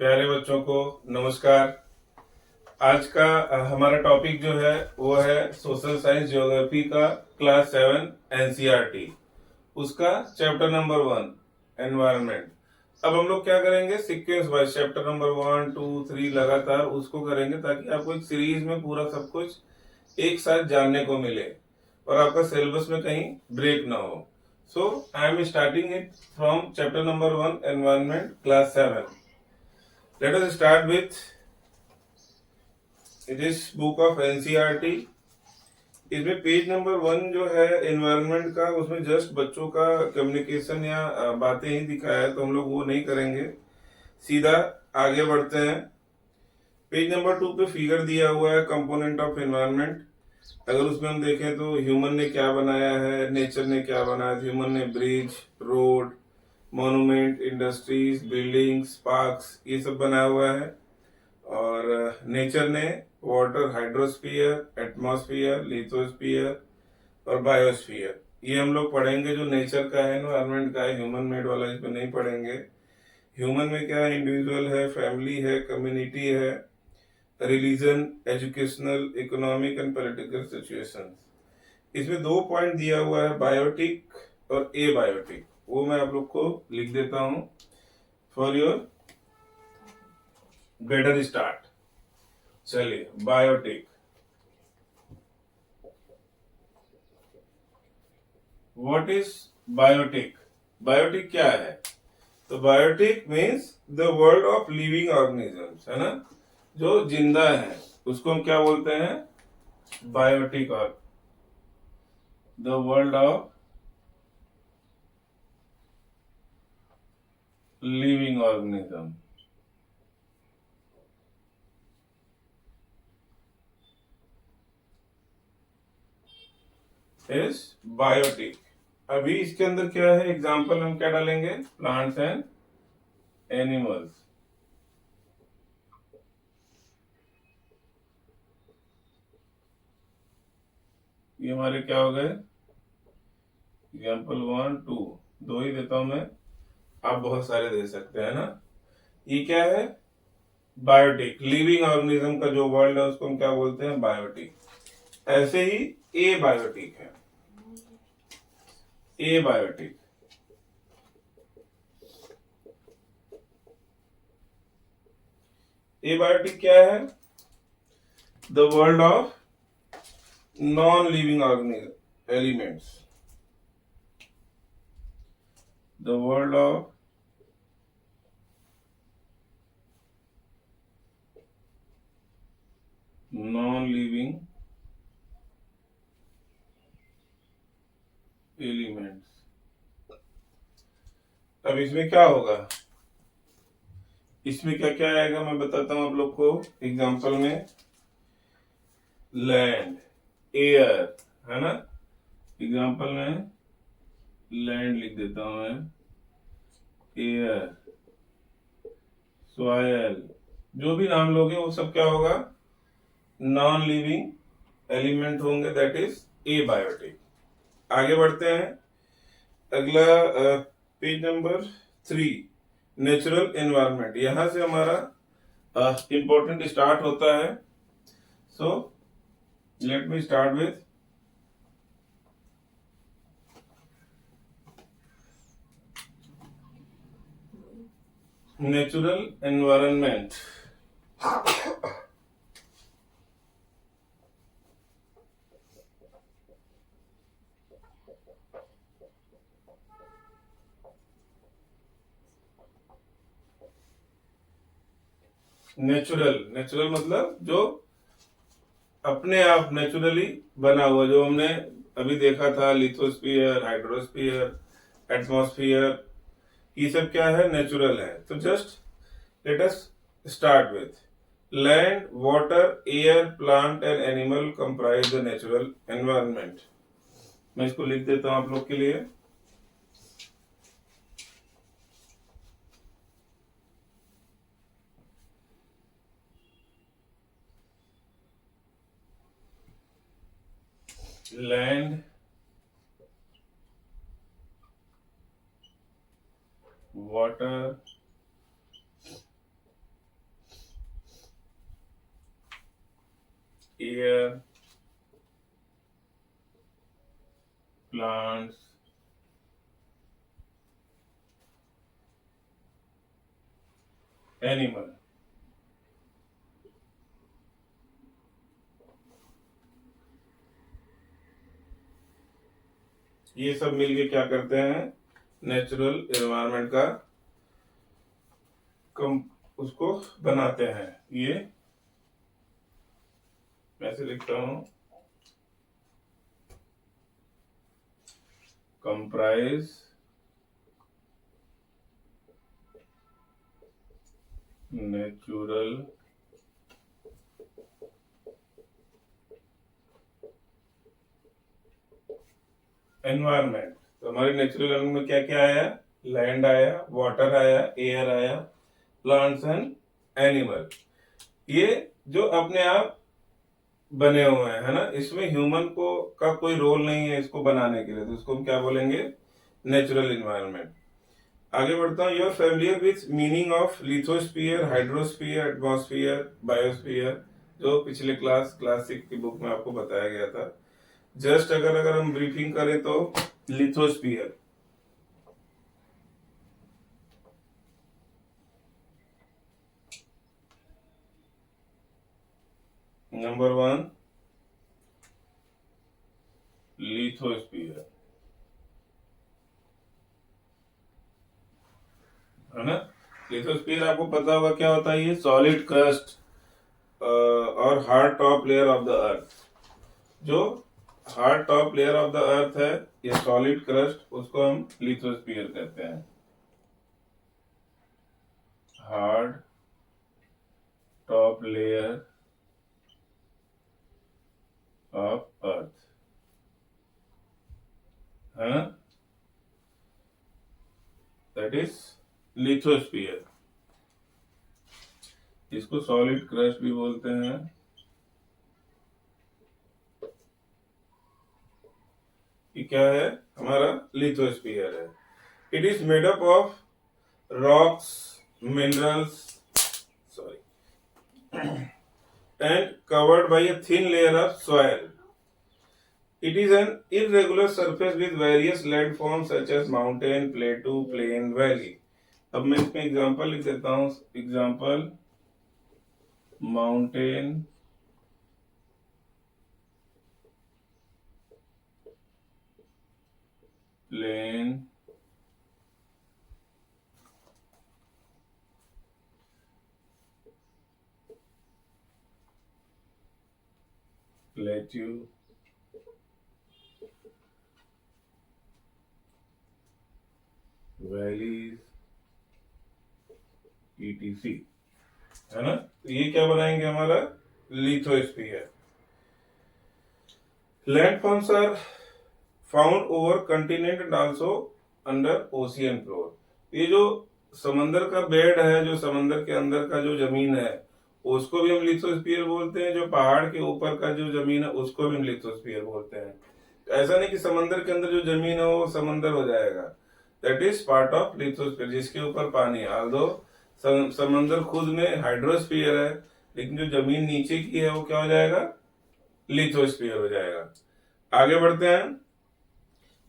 प्यारे बच्चों को नमस्कार। आज का हमारा टॉपिक जो है वो है सोशल साइंस ज्योग्राफी का क्लास 7 एनसीईआरटी, उसका चैप्टर नंबर 1 एनवायरनमेंट। अब हम लोग क्या करेंगे, सीक्वेंस वाइज चैप्टर नंबर 1 2 3 लगातार उसको करेंगे ताकि आपको एक सीरीज में पूरा सब कुछ एक साथ जानने को मिले और आपका सिलेबस में कहीं ब्रेक ना हो। So I am starting it from chapter number 1 environment class 7। Let us start with this book of NCERT। इसमें पेज नंबर 1 जो है एनवायरनमेंट का, उसमें जस्ट बच्चों का कम्युनिकेशन या बातें ही दिखाया है, तो हम लोग वो नहीं करेंगे, सीधा आगे बढ़ते हैं। पेज नंबर 2 पे फिगर दिया हुआ है कंपोनेंट ऑफ एनवायरनमेंट। अगर उसमें हम देखें तो ह्यूमन ने क्या बनाया है, नेचर ने क्या बनाया। ह्यूमन ने bridge, road, monument, industries, buildings, parks, ये सब बनाया हुआ है। और नेचर ने वाटर, हाइड्रोस्फीयर, एटमॉस्फेयर, लिथोस्फीयर और बायोस्फीयर, ये हम लोग पढ़ेंगे। जो नेचर का है, एनवायरनमेंट का है, ह्यूमन मेड वाला इसमें नहीं पढ़ेंगे। ह्यूमन में क्या है, इंडिविजुअल है, फैमिली है, कम्युनिटी है, religion, educational, economic and political situation. इसमें 2 पॉइंट दिया हुआ है, बायोटिक और ए बायोटिक, वो मैं आप लोग को लिख देता हूं फॉर योर बेटर स्टार्ट। चलिए, biotic. What is biotic? Biotic क्या है? तो biotic means the world of living organisms, है ना, जो जिंदा है उसको हम क्या बोलते हैं, बायोटिक। और the world of living organism is biotic. अभी इसके अंदर क्या है, एग्जाम्पल हम क्या डालेंगे, प्लांट्स एंड एनिमल्स। ये हमारे क्या हो गए, एग्जाम्पल 1 2, 2 ही देता हूं मैं, आप बहुत सारे दे सकते हैं ना। ये क्या है, बायोटिक। लिविंग ऑर्गेनिज्म का जो वर्ल्ड है उसको हम क्या बोलते हैं, बायोटिक। ऐसे ही ए बायोटिक है, ए बायोटिक। ए बायोटिक क्या है, the world of non living organism elements, the world of non living elements. अब इसमें क्या होगा, इसमें क्या क्या आएगा मैं बताता हूं आप लोग को एग्जांपल में। लैंड, एयर, है ना, एग्जांपल में लैंड लिख देता हूं मैं, एयर, सॉयल, जो भी नाम लोगे वो सब क्या होगा, नॉन लिविंग एलिमेंट होंगे, दैट इज ए बायोटिक। आगे बढ़ते हैं। अगला पेज नंबर 3, नेचुरल एनवायरनमेंट। यहां से हमारा इंपॉर्टेंट स्टार्ट होता है। So let me start with natural environment. Natural, natural मतलब जो अपने आप नेचुरली बना हुआ, जो हमने अभी देखा था, लिथोस्फीयर, हाइड्रोस्फीयर, एटमॉस्फेयर, ये सब क्या है, नेचुरल है। तो just let us start with land, water, air, plant and animal comprise the natural environment. मैं इसको लिख देता हूं आप लोग के लिए। Land, water, air, plants, animal. ये सब मिलके क्या करते हैं, नेचुरल एनवायरनमेंट का उसको बनाते हैं। ये ऐसे लिखता हूं, कंप्राइज नेचुरल एनवायरनमेंट। तो हमारे नेचुरल एनवायरनमेंट में क्या क्या आया, लैंड आया, वाटर आया, एयर आया, प्लांट्स एंड एनिमल। ये जो अपने आप बने हुए हैं, है ना, इसमें ह्यूमन को का कोई रोल नहीं है इसको बनाने के लिए, तो इसको हम क्या बोलेंगे, नेचुरल इन्वायरमेंट। आगे बढ़ता हूँ। You're familiar with meaning of lithosphere, hydrosphere, atmosphere, biosphere, जो पिछले क्लास 6 की बुक में आपको बताया गया था। जस्ट अगर हम ब्रीफिंग करें तो लिथोस्फीयर, नंबर 1 लिथोस्फीयर, है ना। लिथोस्फीयर आपको पता होगा क्या होता है, ये सॉलिड क्रस्ट और hard top layer of the earth. जो hard top layer of the earth है, ये सॉलिड क्रस्ट, उसको हम लिथोस्फीयर कहते हैं। Hard top layer of earth, है ना, दैट इज लिथोस्फीयर। इसको सॉलिड क्रस्ट भी बोलते हैं। ये क्या है, हमारा लिथोस्फीयर है। It is made up of rocks, minerals, sorry, and covered by a thin layer of soil. It is an irregular surface with various landforms such as mountain, plateau, plain, valley. अब मैं इसमें example लिख देता हूँ। Example, mountain, plain, plateau, valleys, etc, है ना। तो ये क्या बनाएंगे, हमारा lithosphere. Landforms are found over continent and also under ocean floor. ये जो समंदर का बेड है, जो समंदर के अंदर का जो जमीन है, उसको भी हम लिथोस्फीयर बोलते हैं। जो पहाड़ के ऊपर का जो जमीन है, उसको भी हम लिथोस्फीयर बोलते हैं। तो ऐसा नहीं कि समंदर के अंदर जो जमीन है वो समंदर हो जाएगा, that is part of lithosphere, जिसके ऊपर पानी है। ऑल्दो समंदर खुद में हाइड्रोस्फीयर है, लेकिन जो जमीन नीचे की है वो क्या हो जाएगा, लिथोस्फीयर हो जाएगा। आगे बढ़ते हैं।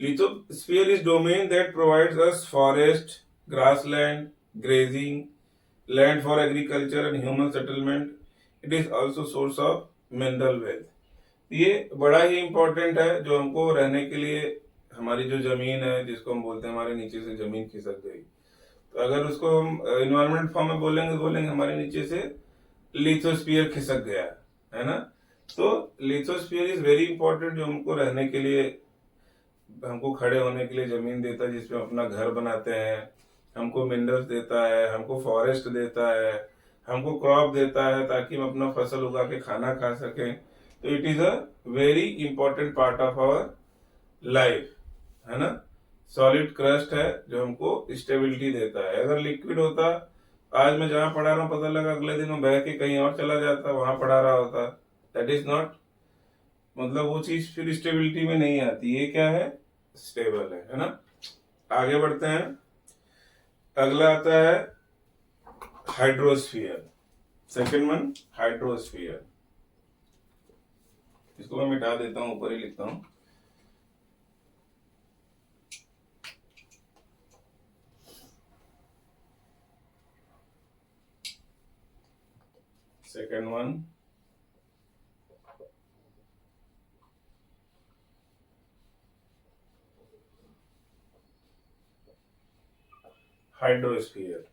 Lithosphere is domain that provides us forest, grassland, grazing, land for agriculture and human settlement. It is also source of mineral wealth. ये बड़ा ही इंपॉर्टेंट है, जो हमको रहने के लिए, हमारी जो जमीन है, जिसको हम बोलते हैं हमारे नीचे से जमीन खिसक गई, तो अगर उसको हम इन्वायरमेंट फॉर्म में बोलेंगे हमारे नीचे से लिथोस्फीयर खिसक गया, है ना। तो लिथोस्फीयर इज वेरी इंपॉर्टेंट, जो हमको रहने के लिए, हमको खड़े होने के लिए जमीन देता है, जिसमें अपना घर बनाते हैं। हमको मिनरल्स देता है, हमको फॉरेस्ट देता है, हमको क्रॉप देता है, ताकि हम अपना फसल उगा के खाना खा सकें। तो it is a very important part of our life, है ना। सॉलिड क्रस्ट है जो हमको स्टेबिलिटी देता है। अगर लिक्विड होता, आज मैं जहां पढ़ा रहा हूं, पता लगा अगले दिन मैं बह के कहीं और चला जाता, वहां पढ़ा रहा होता, दैट इज नॉट, मतलब वो चीज फिर स्टेबिलिटी में नहीं आती। ये क्या है, स्टेबल है ना। आगे बढ़ते हैं। अगला आता है हाइड्रोस्फीयर। Second one, hydrosphere. इसको मैं मिटा देता हूँ, ऊपर ही लिखता हूँ। Second one, hydrosphere.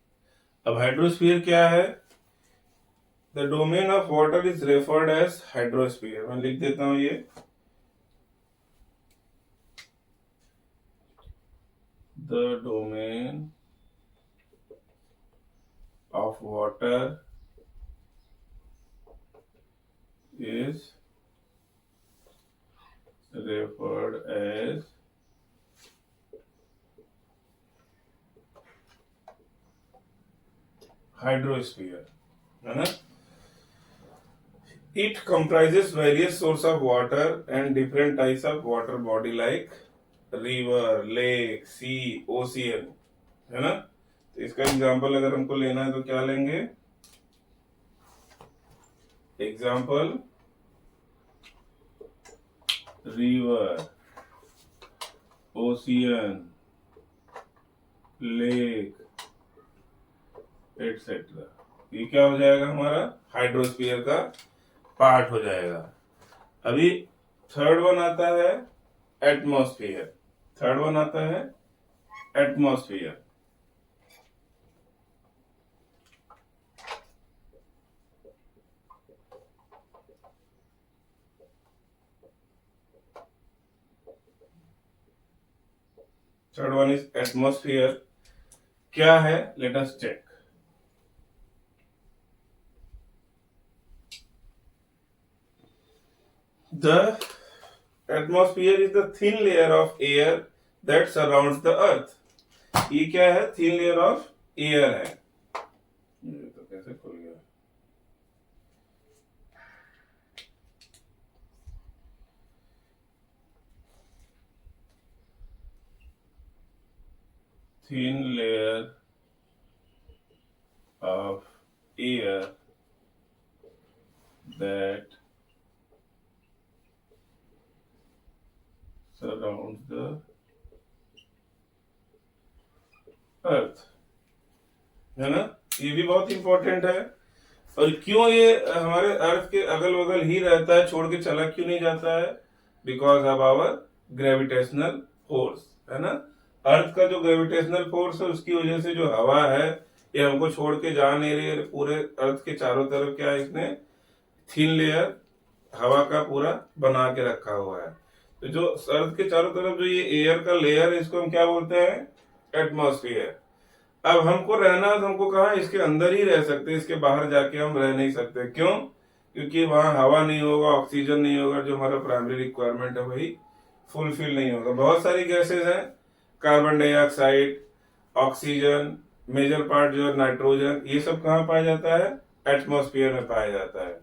अब हाइड्रोस्फीयर क्या है? The domain of water is referred as hydrosphere. मैं लिख देता हूं ये, the domain of water is referred as hydrosphere, है ना? It comprises various sources of water and different types of water body like river, lake, sea, ocean, है ना? तो इसका एग्जाम्पल अगर हमको लेना है तो क्या लेंगे? Example river, ocean, lake etcetera. ये क्या हो जाएगा? हमारा हाइड्रोस्फीयर का पार्ट हो जाएगा। अभी थर्ड वन आता है एटमॉस्फेयर। थर्ड वन आता है atmosphere. Third one is atmosphere. क्या है? Let us check. The atmosphere is the thin layer of air that surrounds the earth. ये क्या है? thin layer of air है। ये तो कैसे खुल गया? thin layer of air that surrounds the earth, है ना? ये भी बहुत इंपॉर्टेंट है। और क्यों ये हमारे अर्थ के अगल बगल ही रहता है, छोड़ के चला क्यों नहीं जाता है? Because of our gravitational force, है ना? अर्थ का जो ग्रेविटेशनल फोर्स है उसकी वजह से जो हवा है ये हमको छोड़ के जा नहीं रही है। पूरे अर्थ के चारों तरफ क्या है? इसने थिन लेयर हवा का पूरा बना के रखा हुआ है। तो जो अर्थ के चारों तरफ जो ये एयर का लेयर है इसको हम क्या बोलते हैं? एटमॉस्फेयर। अब हमको रहना है तो हमको कहा इसके अंदर ही रह सकते, इसके बाहर जाके हम रह नहीं सकते। क्यों? क्योंकि वहां हवा नहीं होगा, ऑक्सीजन नहीं होगा, जो हमारा प्राइमरी रिक्वायरमेंट है वही फुलफिल नहीं होगा। बहुत सारी गैसेस हैं, carbon dioxide, oxygen, major part जो है नाइट्रोजन, ये सब कहाँ पाया जाता है? एटमॉस्फेयर में पाया जाता है।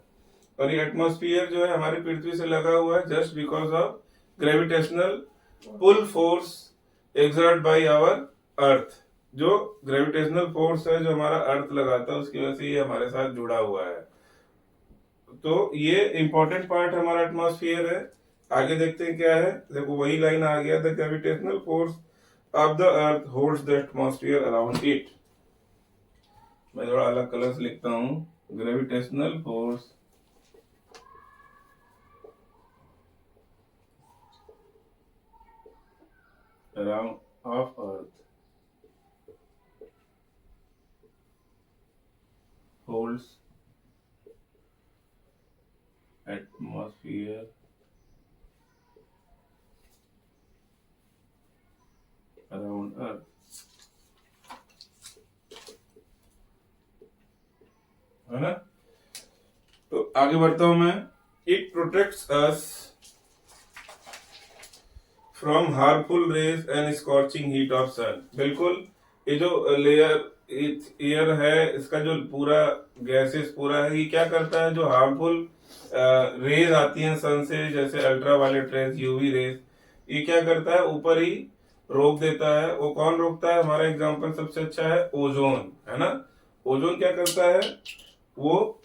और ये एटमॉस्फेयर जो है हमारी पृथ्वी से लगा हुआ है just because of gravitational pull force exert by our earth. जो ग्रेविटेशनल फोर्स है जो हमारा अर्थ लगाता है उसकी वजह से ये हमारे साथ जुड़ा हुआ है। तो ये इंपॉर्टेंट पार्ट हमारा एटमॉस्फेयर है। आगे देखते हैं क्या है। देखो वही लाइन आ गया, the gravitational force of the earth holds the atmosphere around it. मैं थोड़ा अलग कलर से लिखता हूँ, gravitational force around of earth holds atmosphere around earth, है ना? तो आगे बढ़ता हूं मैं। It protects us from harmful rays and scorching heat of sun. बिल्कुल, ये जो लेयर एयर है इसका जो पूरा गैसेस पूरा है, ये क्या करता है? जो हार्मफुल रेज आती हैं सन से, जैसे अल्ट्रावायलेट रेज, यूवी रेज, ये क्या करता है? ऊपर ही रोक देता है। वो कौन रोकता है? हमारा एग्जांपल सबसे अच्छा है ओजोन, है ना? ओजोन क्या करता है? वो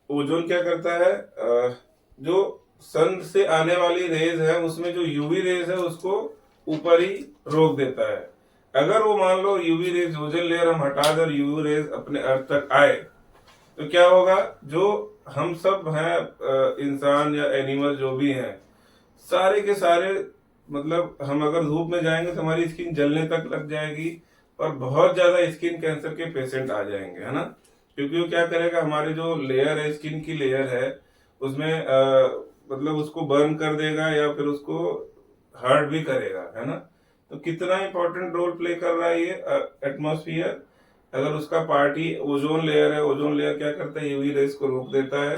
ओजोन क्या करता है? जो सन से आने वाली रेज है उसमें जो यूवी रेज है उसको ऊपर ही रोक देता है। अगर वो मान लो यूवी रेज, ओजोन लेयर हम हटा दें और यूवी रेज अपने अर्थ तक आए तो क्या होगा, जो हम सब हैं इंसान या एनिमल जो भी हैं, सारे के सारे, मतलब हम अगर धूप में जाएंगे तो हमारी स्किन जलने तक लग जाएगी और बहुत ज्यादा स्किन कैंसर के पेशेंट आ जाएंगे, है ना। क्योंकि वो क्या करेगा, हमारे जो लेयर है, स्किन की लेयर है, उसमें मतलब उसको बर्न कर देगा या फिर उसको हर्ट भी करेगा, है ना। तो कितना इंपॉर्टेंट रोल प्ले कर रहा है ये एटमॉस्फेयर। अगर उसका पार्ट ही ओजोन लेयर है, ओजोन लेयर क्या करता है, यूवी रेस को रोक देता है।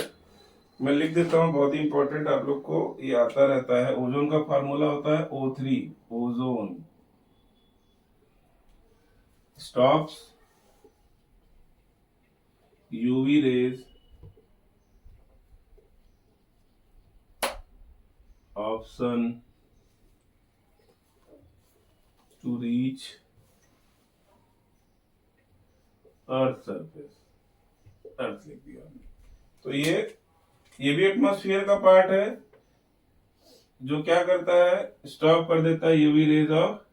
मैं लिख देता हूँ, बहुत ही इंपॉर्टेंट, आप लोग को ये आता रहता है। ओजोन का फार्मूला होता है O3, ozone stops UV rays of sun to reach earth surface, earth लिख दिया। तो ये भी एटमॉस्फेयर का पार्ट है जो क्या करता है, स्टॉप कर देता है UV rays of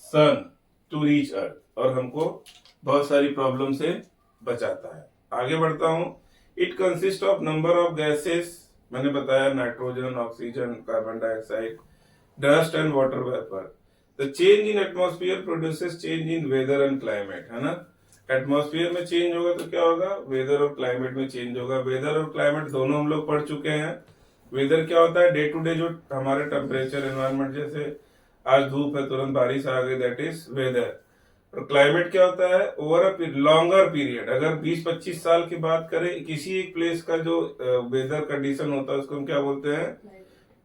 sun to reach earth और हमको बहुत सारी प्रॉब्लम से बचाता है। आगे बढ़ता हूं। It consist of number of gases, मैंने बताया nitrogen, oxygen, carbon dioxide, dust and water vapour. The change in atmosphere produces change in weather and climate, है ना। एटमॉस्फेयर में चेंज होगा तो क्या होगा, वेदर और क्लाइमेट में चेंज होगा। वेदर और क्लाइमेट दोनों हम लोग पढ़ चुके हैं। वेदर क्या होता है, डे टू डे जो हमारे टेम्परेचर एनवायरमेंट, जैसे आज धूप है तुरंत बारिश आ गई, दैट इज वेदर। और क्लाइमेट क्या होता है, ओवर अ लॉन्गर पीरियड, अगर 20-25 साल की बात करें, किसी एक प्लेस का जो वेदर कंडीशन होता है उसको हम क्या बोलते हैं,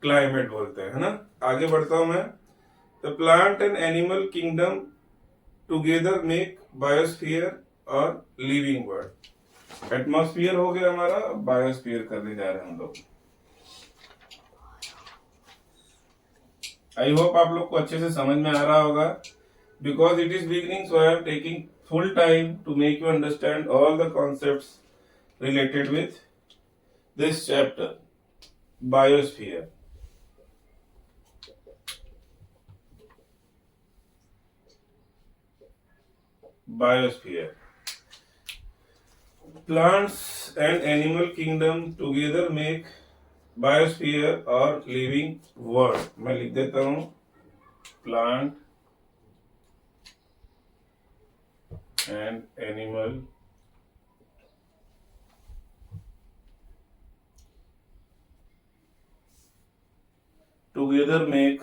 क्लाइमेट बोलते हैं, है ना। आगे बढ़ता हूं मैं। The plant and animal kingdom together make biosphere और लिविंग वर्ल्ड। एटमॉस्फियर हो गया हमारा, बायोस्फीयर करने जा रहे हैं हम लोग। आई होप आप लोग को अच्छे से समझ में आ रहा होगा। Because it is beginning, so I am taking full time to make you understand all the concepts related with this chapter, biosphere. Biosphere. Plants and animal kingdom together make biosphere or living world. मैं लिख देता हूँ, plant and animal together make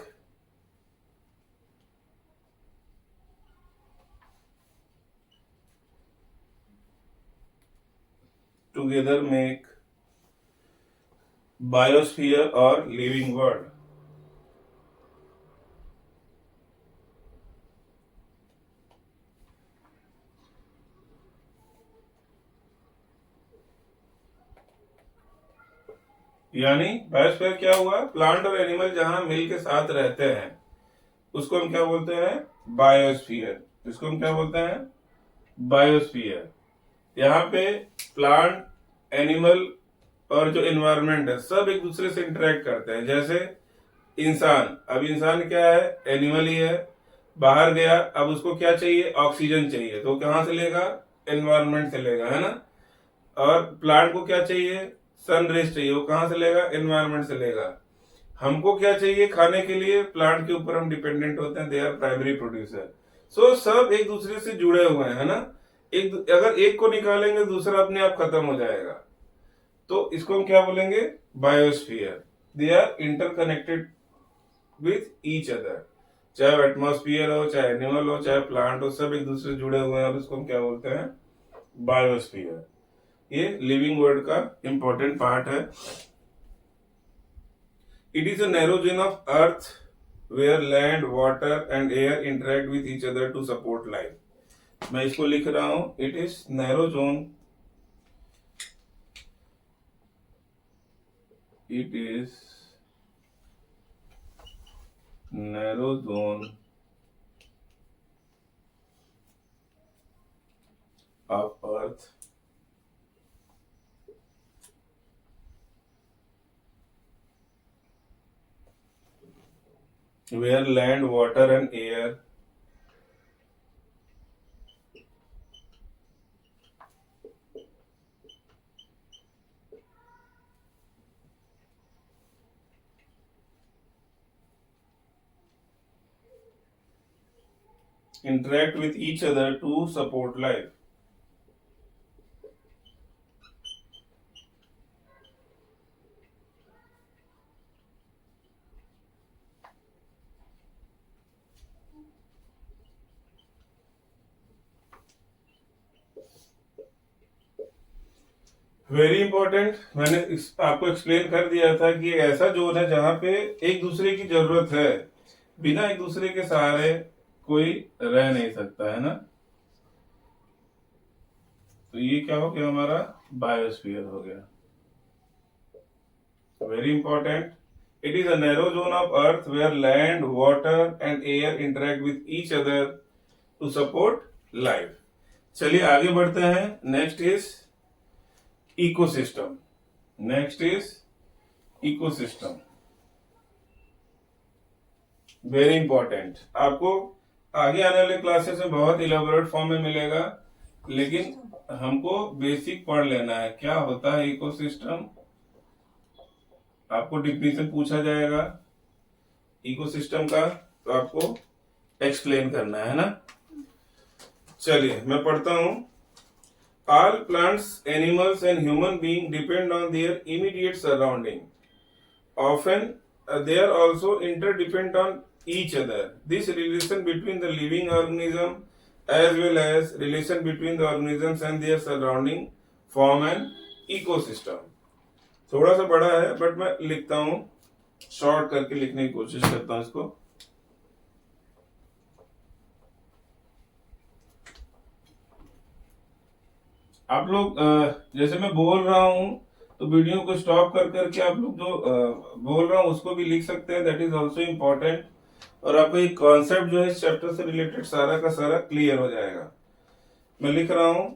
biosphere or living world. यानी biosphere क्या हुआ, plant और animal जहां मिल के साथ रहते हैं उसको हम क्या बोलते हैं, बायोस्फीयर। इसको हम क्या बोलते हैं, बायोस्फीयर। यहाँ पे प्लांट, एनिमल और जो एनवायरनमेंट है सब एक दूसरे से इंटरेक्ट करते हैं। जैसे इंसान, अब इंसान क्या है, एनिमल ही है, बाहर गया, अब उसको क्या चाहिए, ऑक्सीजन चाहिए, तो कहाँ से लेगा, एनवायरनमेंट से लेगा, है ना। और प्लांट को क्या चाहिए, सन रेज चाहिए, वो कहाँ से लेगा, एनवायरनमेंट से लेगा। हमको क्या चाहिए खाने के लिए, प्लांट के ऊपर हम डिपेंडेंट होते हैं, दे आर प्राइमरी प्रोड्यूसर। सो सब एक दूसरे से जुड़े हुए हैं, है ना। अगर एक को निकालेंगे दूसरा अपने आप खत्म हो जाएगा। तो इसको हम क्या बोलेंगे, biosphere. They are interconnected with each other. चाहे एटमॉस्फियर हो, चाहे एनिमल हो, चाहे प्लांट हो, सब एक दूसरे से जुड़े हुए हैं और इसको हम क्या बोलते हैं, बायोस्फीयर। ये लिविंग वर्ल्ड का इंपॉर्टेंट पार्ट है। It is a narrow zone of earth where land, water and air interact with each other to support life. मैं इसको लिख रहा हूं, it is narrow zone, it is narrow zone of earth where land, water and air interact with each other to support life. Very important, मैंने आपको explain कर दिया था कि ऐसा जोन है जहां पे एक दूसरे की जरूरत है, बिना एक दूसरे के सहारे कोई रह नहीं सकता है ना। तो ये क्या हो गया, हमारा बायोस्फीयर हो गया। Very important, it is a narrow zone of earth where land, water and air interact with each other to support life. चलिए आगे बढ़ते हैं। Next is ecosystem. Next is ecosystem, very important. आपको आगे आने वाले क्लासेस में बहुत इलेबोरेट फॉर्म में मिलेगा, लेकिन हमको बेसिक पढ़ लेना है क्या होता है इकोसिस्टम। आपको डिफिनेशन पूछा जाएगा इकोसिस्टम का, तो आपको एक्सप्लेन करना है ना। चलिए मैं पढ़ता हूं। All plants, animals and human beings depend on their immediate surrounding. Often, they are also interdependent on each other. This relation between the living organism as well as relation between the organisms and their surrounding form an ecosystem. थोड़ा सा बड़ा है but मैं लिखता हूँ, short करके लिखने की कोशिश करता हूँ इसको। आप लोग जैसे मैं बोल रहा हूं तो वीडियो को स्टॉप कर करके आप लोग जो बोल रहा हूं उसको भी लिख सकते हैं, दैट इज ऑल्सो इम्पोर्टेंट। और आपको एक कॉन्सेप्ट जो है इस चैप्टर से रिलेटेड सारा का सारा क्लियर हो जाएगा। मैं लिख रहा हूं,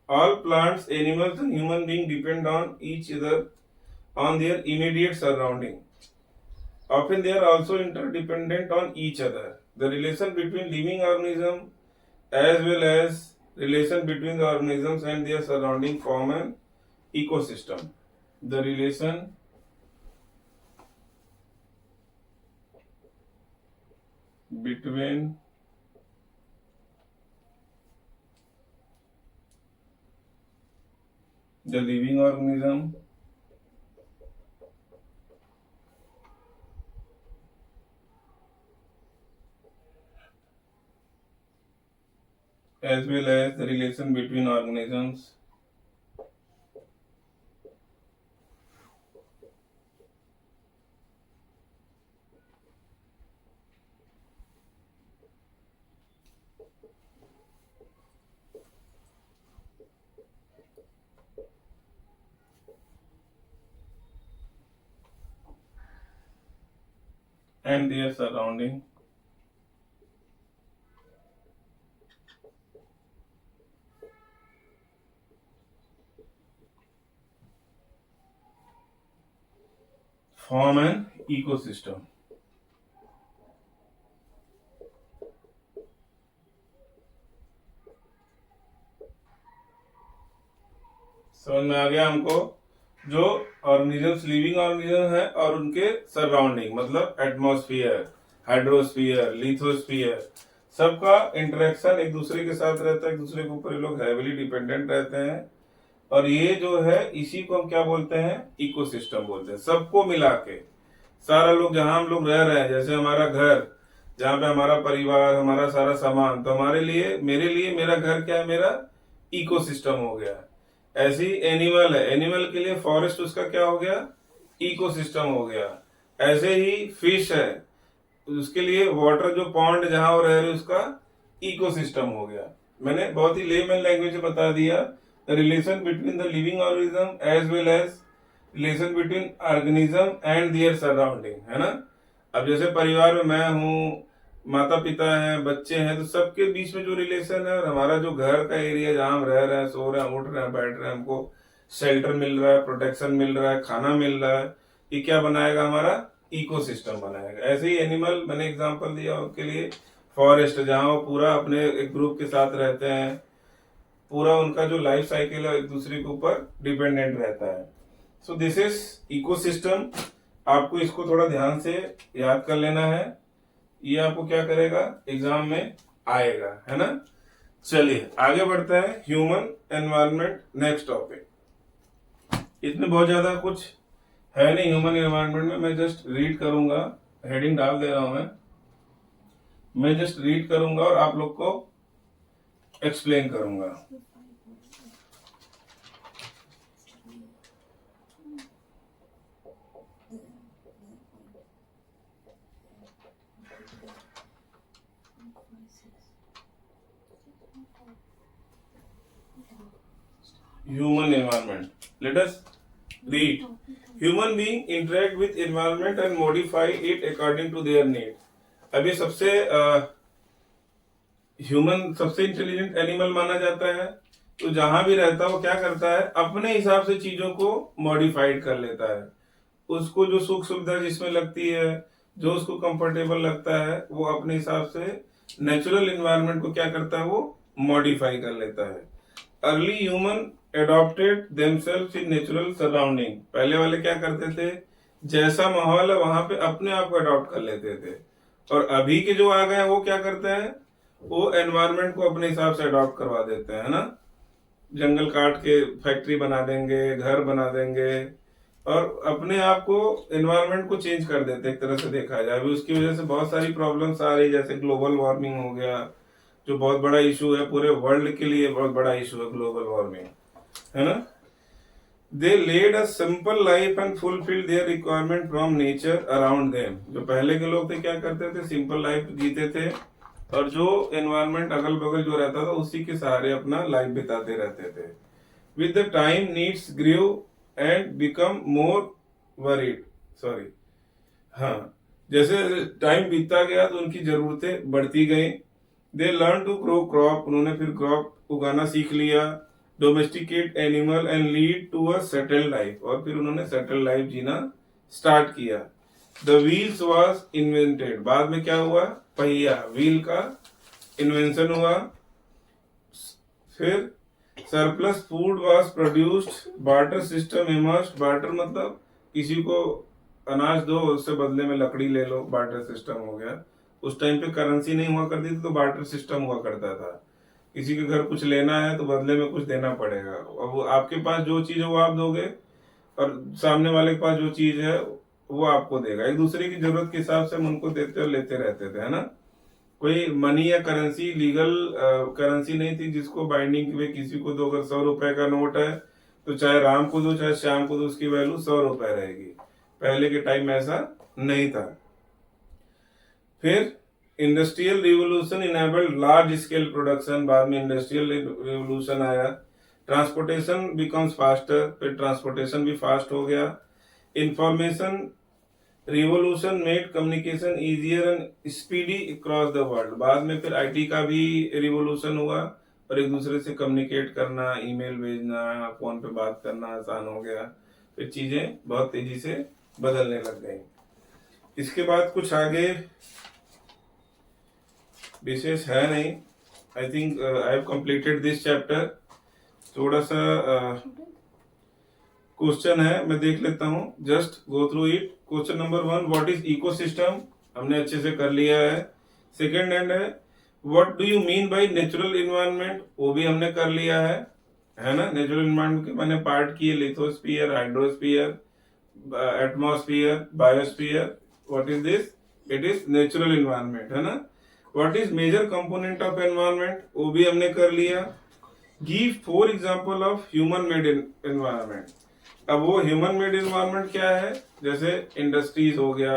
all plants, animals and human being depend on each other on their immediate surrounding. Often they are also interdependent on each other. The relation between living organism as well as relation between the organisms and their surrounding form an ecosystem. The relation between the living organism as well as the relation between organisms and their surrounding form an ecosystem. समझ में आ गया हमको। जो organisms, living organism है और उनके surrounding मतलब atmosphere, hydrosphere, lithosphere, सबका इंटरेक्शन एक दूसरे के साथ रहता है, एक दूसरे के ऊपर ये लोग हैविली डिपेंडेंट रहते हैं। और ये जो है इसी को हम क्या बोलते हैं, इकोसिस्टम बोलते हैं। सबको मिला के सारा लोग जहां हम लोग रह रहे हैं, जैसे हमारा घर जहाँ पे हमारा परिवार, हमारा सारा सामान, तो हमारे लिए, मेरे लिए मेरा घर क्या है, मेरा इकोसिस्टम हो गया। ऐसे ही एनिमल है, एनिमल के लिए फॉरेस्ट उसका क्या हो गया, इकोसिस्टम हो गया। ऐसे ही फिश है, उसके लिए वाटर जो पॉन्ड जहां वो रह रहे उसका इकोसिस्टम हो गया। मैंने बहुत ही लेमन लैंग्वेज में बता दिया, relation between the living organism as well as relation between organism and their surrounding, है ना। अब जैसे परिवार में मैं हूँ, माता पिता हैं, बच्चे हैं, तो सबके बीच में जो रिलेशन है, और हमारा जो घर का एरिया जहां हम रह रहे हैं, सो रहे हैं, उठ रहे हैं, बैठ रहे हैं, हमको शेल्टर मिल रहा है, प्रोटेक्शन मिल रहा है, खाना मिल रहा है, ये क्या बनाएगा, हमारा इकोसिस्टम बनाएगा। ऐसे ही एनिमल, मैंने एग्जांपल दिया उसके लिए, फॉरेस्ट जहाँ वो पूरा अपने एक ग्रुप के साथ रहते हैं, पूरा उनका जो लाइफ साइकिल है एक दूसरे के ऊपर डिपेंडेंट रहता है। So this is ecosystem. आपको इसको थोड़ा ध्यान से याद कर लेना है, ये आपको क्या करेगा, एग्जाम में आएगा, है ना। चलिए आगे बढ़ते हैं, ह्यूमन एनवायरनमेंट नेक्स्ट टॉपिक। इसमें बहुत ज्यादा कुछ है नहीं ह्यूमन एनवायरनमेंट में, मैं जस्ट रीड करूंगा, हेडिंग डाल दे रहा हूं मैं जस्ट रीड करूंगा और आप लोग को एक्सप्लेन करूंगा। Human environment. Let us read. Human being interact with environment and modify it according to their need. अभी सबसे ह्यूमन सबसे इंटेलिजेंट एनिमल माना जाता है, तो जहां भी रहता है वो क्या करता है, अपने हिसाब से चीजों को मॉडिफाइड कर लेता है। उसको जो सुख सुविधा जिसमें लगती है, जो उसको कंफर्टेबल लगता है, वो अपने हिसाब से नेचुरल एनवायरनमेंट को क्या करता है, वो मॉडिफाई कर लेता है। Early human adopted themselves in natural surrounding. पहले वाले क्या करते थे, जैसा माहौल है वहां पे अपने आप को अडॉप्ट कर लेते थे। और अभी के जो आ गए वो क्या करते हैं, वो एनवायरनमेंट को अपने हिसाब से अडॉप्ट करवा देते हैं, है ना। जंगल काट के फैक्ट्री बना देंगे, घर बना देंगे, और अपने आप को एनवायरनमेंट को चेंज कर देते हैं, एक तरह से देखा जाए। अभी उसकी वजह से बहुत सारी प्रॉब्लम्स आ रही, जैसे ग्लोबल वार्मिंग हो गया, जो बहुत बड़ा इशू है, पूरे वर्ल्ड के लिए बहुत बड़ा इशू है ग्लोबल वार्मिंग, है ना। They led a simple life and fulfil their requirement from nature around them. जो पहले के लोग थे क्या करते थे, सिंपल लाइफ जीते थे, और जो एनवायरनमेंट अगल बगल जो रहता था उसी के सहारे अपना लाइफ बिताते रहते थे। With the time needs grew and become more worried, sorry, हाँ, जैसे टाइम बीतता गया तो उनकी जरूरतें बढ़ती गई। They learn to grow crop, उन्होंने फिर क्रॉप उगाना सीख लिया। Domesticate animal and lead to a settled life, और फिर उन्होंने सेटल्ड लाइफ जीना स्टार्ट किया। द व्हील्स वाज इन्वेंटेड, बाद में क्या हुआ, पहिया, व्हील का इन्वेंशन हुआ। फिर surplus food was produced, barter system emerged. Barter मतलब किसी को अनाज दो, उससे बदले में लकड़ी ले लो, बार्टर सिस्टम हो गया। उस टाइम पे करेंसी नहीं हुआ करती थी, तो बार्टर सिस्टम हुआ करता था। किसी के घर कुछ लेना है तो बदले में कुछ देना पड़ेगा, और वो आपके पास जो चीज है वो आप दोगे, और सामने वाले के पास जो चीज है वो आपको देगा। एक दूसरे की जरूरत के हिसाब से हम उनको देते और लेते रहते थे, है ना। कोई मनी या करेंसी, लीगल करेंसी नहीं थी जिसको बाइंडिंग में किसी को दो। अगर 100 रुपए का नोट है तो चाहे राम को दो चाहे श्याम को दो, उसकी वैल्यू 100 रुपए रहेगी। पहले के टाइम में ऐसा नहीं था। फिर industrial revolution enabled large scale production, बाद में इंडस्ट्रियल रिवोल्यूशन आया। ट्रांसपोर्टेशन बिकम्स फास्टर, फिर ट्रांसपोर्टेशन भी फास्ट हो गया। Information revolution made communication easier and speedy across the world, बाद में फिर आईटी का भी रिवोल्यूशन हुआ, और एक दूसरे से कम्युनिकेट करना, ईमेल भेजना, फोन पे बात करना आसान हो गया। फिर चीजें बहुत तेजी से बदलने लग गई। इसके बाद कुछ आगे विशेष है नहीं। I think I have completed this chapter. थोड़ा सा क्वेश्चन है, मैं देख लेता हूँ, just go through it. Question number 1, what is ecosystem, हमने अच्छे से कर लिया है। सेकंड हैंड है, what do you mean by natural environment, वो भी हमने कर लिया है ना। नेचुरल एनवायरनमेंट के मैंने पार्ट किए, lithosphere, hydrosphere, atmosphere, biosphere. What is this, it is natural environment, है ना। What is major component of environment, वो भी हमने कर लिया। Give 4 example of human made environment. अब वो ह्यूमन मेड एनवायरनमेंट क्या है, जैसे इंडस्ट्रीज हो गया,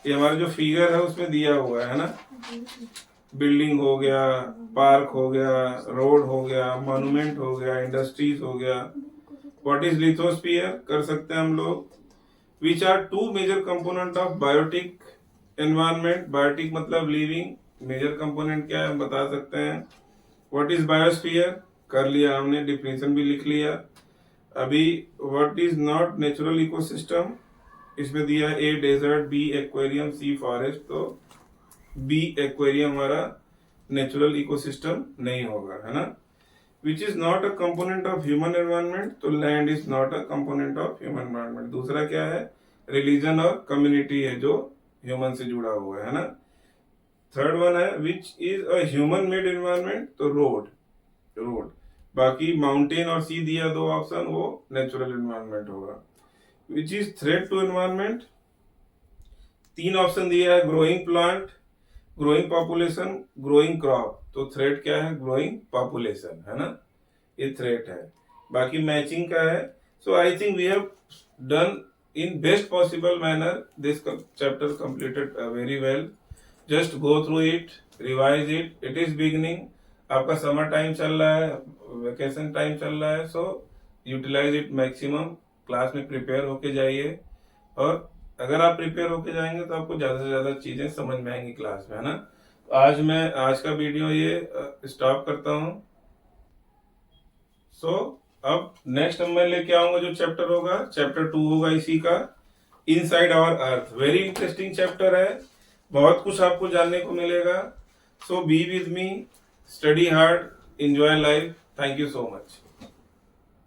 ये हमारा जो फिगर है उसमें दिया हुआ है ना। बिल्डिंग हो गया, पार्क हो गया, रोड हो गया, मॉन्यूमेंट हो गया, इंडस्ट्रीज हो गया। व्हाट इज लिथोस्फीयर, कर सकते हैं हम लोग। Which are 2 major component of biotic environment, biotic मतलब लिविंग, मेजर कंपोनेंट क्या है हम बता सकते हैं। व्हाट इज बायोस्फीयर, कर लिया हमने, डिफिनेशन भी लिख लिया। अभी what is not natural ecosystem, इसमें दिया है A desert, B aquarium, C forest. तो बी एक्वेरियम हमारा नेचुरल इकोसिस्टम नहीं होगा, है ना। Which is not a component of human environment, तो land is not a component of human environment. दूसरा क्या है, रिलीजन और कम्युनिटी है जो ह्यूमन से जुड़ा हुआ है ना। थर्ड वन है which is a human made environment, तो रोड, रोड। बाकी माउंटेन और सी दिया दो ऑप्शन, वो नेचुरल एनवायरनमेंट होगा। Which is threat to environment, तीन ऑप्शन दिया है, growing plant, growing population, growing crop. तो थ्रेट क्या है, ग्रोइंग पॉपुलेशन, है ना, ये थ्रेट है। बाकी मैचिंग का है। So I think we have done in best possible manner this chapter completed very well. Just go through it, revise it. It is beginning, आपका समर टाइम चल रहा है, वेकेशन टाइम चल रहा है, सो यूटिलाइज इट मैक्सिमम। क्लास में prepare होके जाइए, और अगर आप प्रिपेयर होके जाएंगे तो आपको ज्यादा से ज्यादा चीजें समझ में आएंगी क्लास में, है ना। आज मैं आज का वीडियो ये स्टॉप करता हूँ। सो अब नेक्स्ट मैं लेके आऊंगा जो चैप्टर होगा, चैप्टर 2 होगा इसी का, inside our earth. Very interesting chapter है, बहुत कुछ आपको जानने को मिलेगा। So be with me, study hard, enjoy life. Thank you so much.